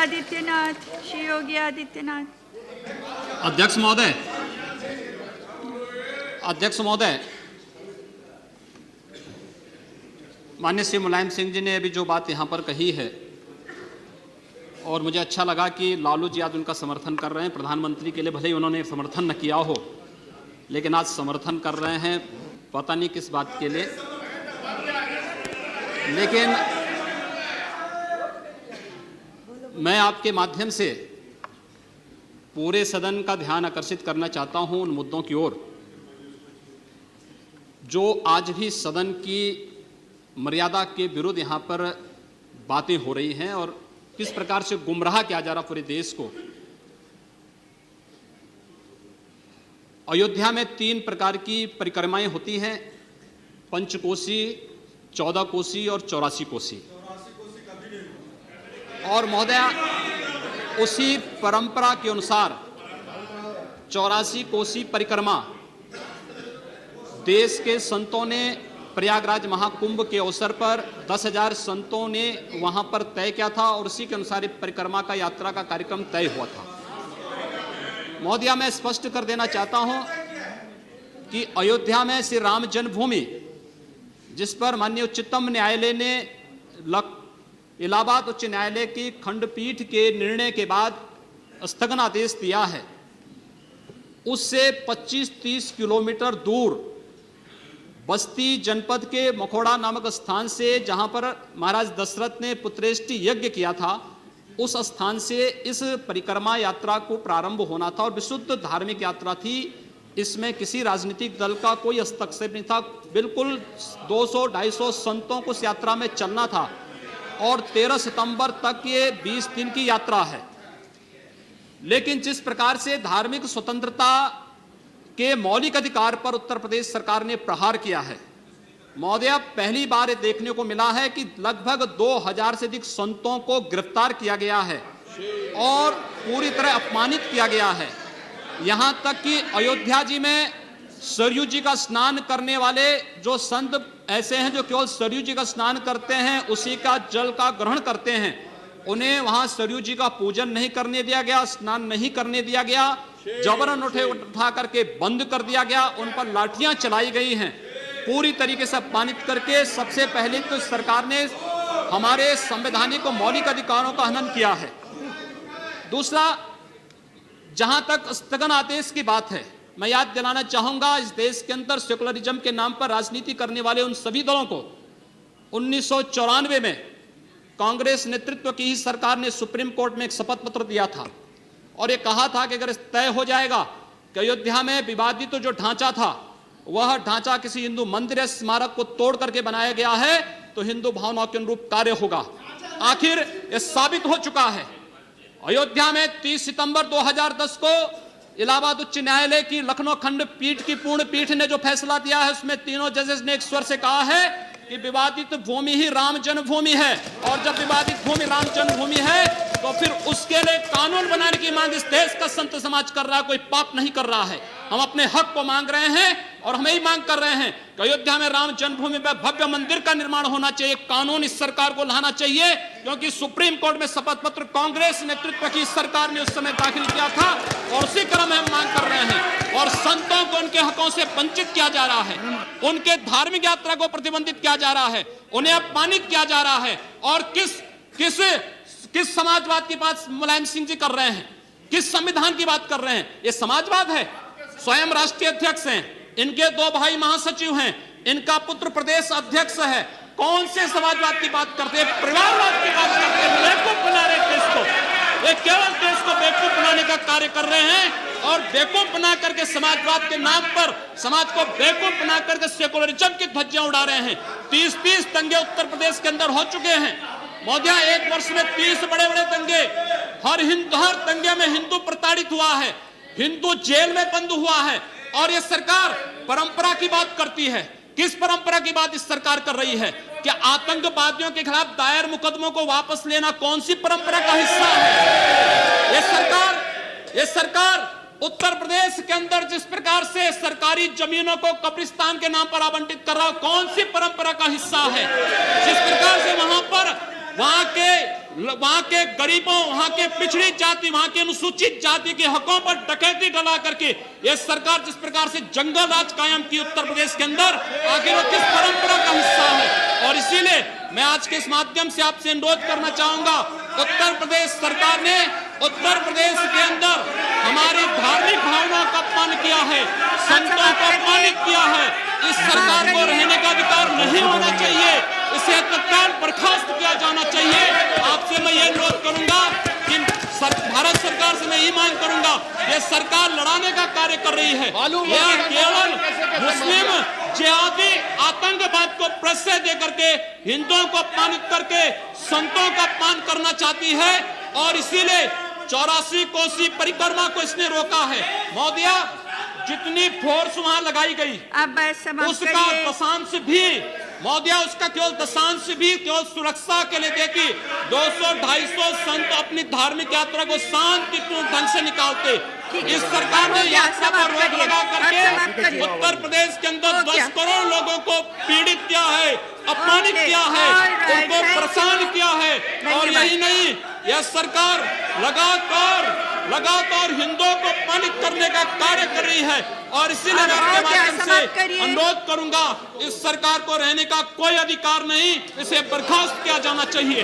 आदित्यनाथ, श्री योगी आदित्यनाथ। अध्यक्ष महोदय, अध्यक्ष महोदय, माननीय श्री मुलायम सिंह जी ने अभी जो बात यहाँ पर कही है और मुझे अच्छा लगा कि लालू जी आज उनका समर्थन कर रहे हैं। प्रधानमंत्री के लिए भले ही उन्होंने समर्थन न किया हो, लेकिन आज समर्थन कर रहे हैं, पता नहीं किस बात के लिए। लेकिन मैं आपके माध्यम से पूरे सदन का ध्यान आकर्षित करना चाहता हूं उन मुद्दों की ओर जो आज भी सदन की मर्यादा के विरुद्ध यहां पर बातें हो रही हैं और किस प्रकार से गुमराह किया जा रहा पूरे देश को। अयोध्या में 3 प्रकार की परिक्रमाएं होती हैं, पंचकोसी, 14 कोसी और 84 कोसी। और महोदया, उसी परंपरा के अनुसार 84 कोसी परिक्रमा देश के संतों ने प्रयागराज महाकुंभ के अवसर पर 10,000 संतों ने वहां पर तय किया था और उसी के अनुसार परिक्रमा का यात्रा का कार्यक्रम तय हुआ था। महोदया, मैं स्पष्ट कर देना चाहता हूं कि अयोध्या में श्री राम जन्मभूमि, जिस पर माननीय उच्चतम न्यायालय ने इलाहाबाद उच्च न्यायालय की खंडपीठ के निर्णय के बाद स्थगन आदेश दिया है, उससे 25-30 किलोमीटर दूर बस्ती जनपद के मखोड़ा नामक स्थान से, जहां पर महाराज दशरथ ने पुत्रेष्टि यज्ञ किया था, उस स्थान से इस परिक्रमा यात्रा को प्रारंभ होना था और विशुद्ध धार्मिक यात्रा थी। इसमें किसी राजनीतिक दल का कोई हस्तक्षेप नहीं था। बिल्कुल 200-250 संतों को इस यात्रा में चलना था और 13 सितंबर तक ये 20 दिन की यात्रा है। लेकिन जिस प्रकार से धार्मिक स्वतंत्रता के मौलिक अधिकार पर उत्तर प्रदेश सरकार ने प्रहार किया है, महोदय, पहली बार ये देखने को मिला है कि लगभग 2000 से अधिक संतों को गिरफ्तार किया गया है और पूरी तरह अपमानित किया गया है। यहां तक कि अयोध्या जी में सरयू जी का स्नान करने वाले जो संत ऐसे हैं जो केवल सरयू जी का स्नान करते हैं, उसी का जल का ग्रहण करते हैं, उन्हें वहां सरयू जी का पूजन नहीं करने दिया गया, स्नान नहीं करने दिया गया, जबरन उठा करके बंद कर दिया गया, उन पर लाठियां चलाई गई हैं, पूरी तरीके से अपमानित करके। सबसे पहले तो सरकार ने हमारे संवैधानिक और मौलिक अधिकारों का हनन किया है। दूसरा, जहां तक स्थगन आदेश की बात है, मैं याद दिलाना चाहूंगा, इस देश के अंदर सेकुलरिज्म के नाम पर राजनीति करने वाले उन सभी दलों को 1994 में कांग्रेस नेतृत्व की ही सरकार ने सुप्रीम कोर्ट में एक शपथ पत्र दिया था और ये कहा था कि अगर तय हो जाएगा कि अयोध्या में विवादित तो जो ढांचा था वह ढांचा किसी हिंदू मंदिर या स्मारक को तोड़ करके बनाया गया है तो हिंदू भावनाओं के अनुरूप कार्य होगा। आखिर यह साबित हो चुका है। अयोध्या में 30 सितंबर 2010 को इलाहाबाद उच्च न्यायालय की लखनऊ खंड पीठ की पूर्ण पीठ ने जो फैसला दिया है, उसमें तीनों जजेस ने एक स्वर से कहा है कि विवादित भूमि ही राम जन्मभूमि है और जब विवादित भूमि राम जन्मभूमि है तो फिर उसके लिए कानून बनाने की मांग इस देश का संत समाज कर रहा है, कोई पाप नहीं कर रहा है। हम अपने हक को मांग रहे हैं और हम ही मांग कर रहे हैं कि अयोध्या में राम जन्मभूमि पर भव्य मंदिर का निर्माण होना चाहिए, कानून इस सरकार को लाना चाहिए, क्योंकि सुप्रीम कोर्ट में शपथ पत्र कांग्रेस नेतृत्व की सरकार ने उस समय दाखिल किया था और उसी क्रम में हम मांग कर रहे हैं। और संतों को उनके हकों से वंचित किया जा रहा है, उनके धार्मिक यात्रा को प्रतिबंधित किया जा रहा है, उन्हें अपमानित किया जा रहा है। और किस समाजवाद की बात मुलायम सिंह जी कर रहे हैं, किस संविधान की बात कर रहे हैं? ये समाजवाद है। स्वयं राष्ट्रीय अध्यक्ष हैं, इनके 2 भाई महासचिव हैं, इनका पुत्र प्रदेश अध्यक्ष है। कौन से समाजवाद की बात करते हैं? परिवारवाद की बात करते हैं। बेवकूफ बना रहे देश को, ये केवल देश को बेवकूफ बनाने का कार्य कर रहे हैं और बेवकूफ बना करके समाजवाद के नाम पर समाज को बेवकूफ बना करके सेकुलरिज्म की धज्जियां उड़ा रहे हैं। 30 दंगे उत्तर प्रदेश के अंदर हो चुके हैं महोदया, 1 वर्ष में 30 बड़े-बड़े दंगे। हर दंगे में हिंदू प्रताड़ित हुआ है, हिंदू जेल में बंद हुआ है और ये सरकार परंपरा की बात करती है। किस परंपरा की बात इस सरकार कर रही है? कि आतंकवादियों के खिलाफ दायर मुकदमों को वापस लेना कौन सी परंपरा का हिस्सा है? ये सरकार उत्तर प्रदेश के अंदर जिस प्रकार से सरकारी जमीनों को कब्रिस्तान के नाम पर आवंटित कर रहा है, कौन सी परंपरा का हिस्सा है? जिस प्रकार से वहां पर वहां के गरीबों, वहां के पिछड़ी जाति, वहां के अनुसूचित जाति के हकों पर डकैती डला करके ये सरकार जिस प्रकार से जंगल राज कायम की उत्तर प्रदेश के अंदर, आखिर वो किस परंपरा का हिस्सा है? और इसीलिए मैं आज के इस माध्यम से आपसे अनुरोध करना चाहूंगा, उत्तर प्रदेश सरकार ने उत्तर प्रदेश के अंदर हमारी धार्मिक भावनाओं का अपमान किया है, संतों को अपमानित किया है। इस सरकार को रहने का अधिकार नहीं होना चाहिए, इसे तत्काल बर्खास्त किया जाना चाहिए। आपसे मैं ये अनुरोध करूंगा कि भारत सरकार से मैं ये मांग करूंगा, ये सरकार लड़ाने का कार्य कर रही है, यह केवल मुस्लिम जिहादी आतंकवाद को प्रश्रय दे करके, हिंदुओं को अपमानित करके संतों का अपमान करना चाहती है। और इसीलिए 84 कोसी परिक्रमा को इसने रोका है। महोदया, जितनी फोर्स वहां लगाई गई अब समाप्त उसका करिए। दशांश भी, महोदया, उसका केवल दशांश भी केवल सुरक्षा के लिए देखी 200-250 संत अपनी धार्मिक यात्रा को शांतिपूर्ण ढंग से निकालते। इस सरकार ने यात्रा पर रोक लगा करके उत्तर प्रदेश के अंदर 10 करोड़ लोगों को पीड़ित किया है, अपमानित किया है, उनको परेशान किया है। और यही नहीं, यह सरकार लगातार हिंदुओं को अपमानित करने का कार्य कर रही है। और इसीलिए मैं आपके माध्यम से अनुरोध करूंगा, इस सरकार को रहने का कोई अधिकार नहीं, इसे बर्खास्त किया जाना चाहिए।